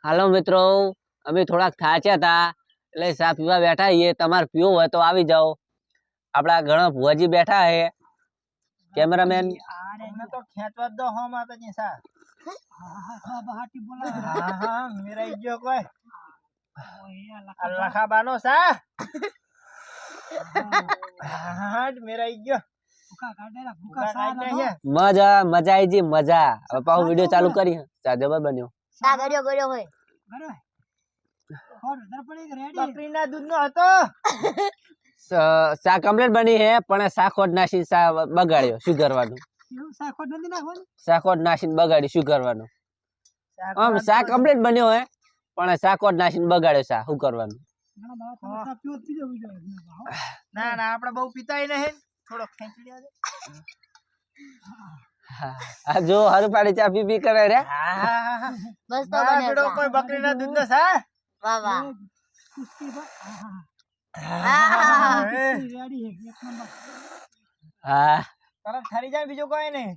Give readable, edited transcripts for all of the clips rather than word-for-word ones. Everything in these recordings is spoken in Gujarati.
હાલો મિત્રો, અમે થોડાક થાચ્યા હતા એટલે ચા પીવા બેઠા છીએ. તમારે પીવો હોય તો આવી જાઓ. આપડા ઘણા ભુવાજી બેઠા છે. કેમેરામેન તો ખેંચવા દો હો માતાજી સા. મેરા ઈજો કોઈ અલ્લાહ બાનો સા. મેરા ઈજો મજા આવી જી મજા. હવે પાછો વિડિયો ચાલુ કરી. ચા જબર બન્યો. સા ગળ્યો હોય બકરીના દૂધનો હતો. ચા કમ્પ્લીટ બની હે પણ સાખોટ નાસી ચા બગાડ્યો. શું કરવાનું? સાખોટ નાસીને બગાડ્યું. શું કરવાનું? આમ ચા કમ્પ્લીટ બન્યો હે પણ સાખોટ નાસીને બગાડ્યો. ચા શું કરવાનું? ના ના આપણે બહુ પીતાય નહીં. થોડો ખેંચી લે. આ જો હર પાડી ચા પી કરે રે. બસ તો બને કોઈ બકરીના દૂધનો સા. વાહ વાહ હા તરત ઠરી જાય બીજો કોઈ નહીં.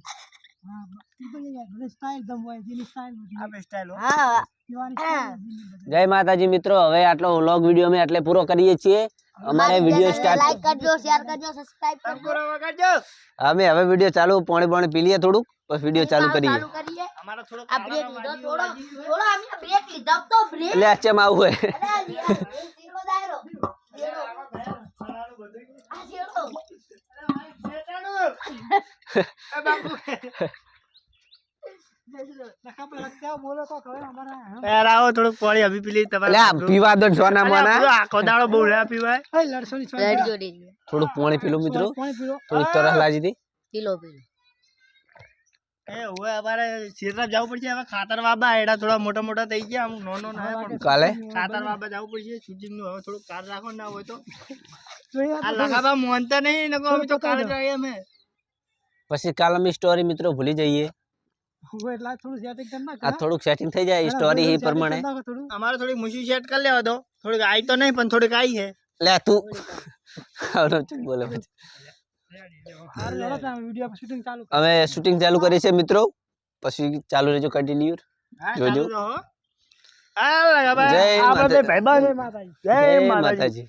જય માતાજી મિત્રો, હવે આટલો વ્લોગ વિડિયો અમે એટલે પૂરો કરીએ છીએ. અમારે વિડિયો સ્ટાર્ટ લાઈક કરજો, શેર કરજો, સબસ્ક્રાઇબ કરજો. અમે હવે વિડિયો ચાલુ પાણી પી લઈએ થોડુંક પછી વિડિયો ચાલુ કરીએ. અમારો થોડો આ બ્રેક લીધો થોડો અમે બ્રેક લીધો તો બ્રેક એટલે આચમ આવું હે. શેરો દાયરો આ શેરો પીવા દો સોના મોના. આખો દાડો બહુ ના પીવાય. થોડું પાણી પીલું મિત્રો. થોડીક તરસ લાગી હતી. પીલો એ હવે અમારે શેરરાબ જવું પડશે. હવે ખાતર વાબા એડા થોડા મોટા મોટા થઈ ગયા. આમ નાનો ના પણ કાલે ખાતર વાબા જવું પડશે. શૂટિંગ નું હવે થોડું કાર રાખો ના હોય તો આ લગાવા મોનતા નહીં. નકો અમે તો કાલે જ આવીએ અમે. પછી કાલ અમે સ્ટોરી મિત્રો ભૂલી જઈએ. આ થોડુંક સેટિંગ થઈ જાય સ્ટોરી એ પ્રમાણે. અમારે થોડી મુશી સેટ કરી લેવા દો. થોડીક આઈ તો નહીં પણ થોડીક આઈ છે. લે તું બોલે પછી અમે શૂટિંગ ચાલુ કરી છે મિત્રો. પછી ચાલુ રહેજો કન્ટિન્યુ જોજો. જય માતાજી. જય માતાજી.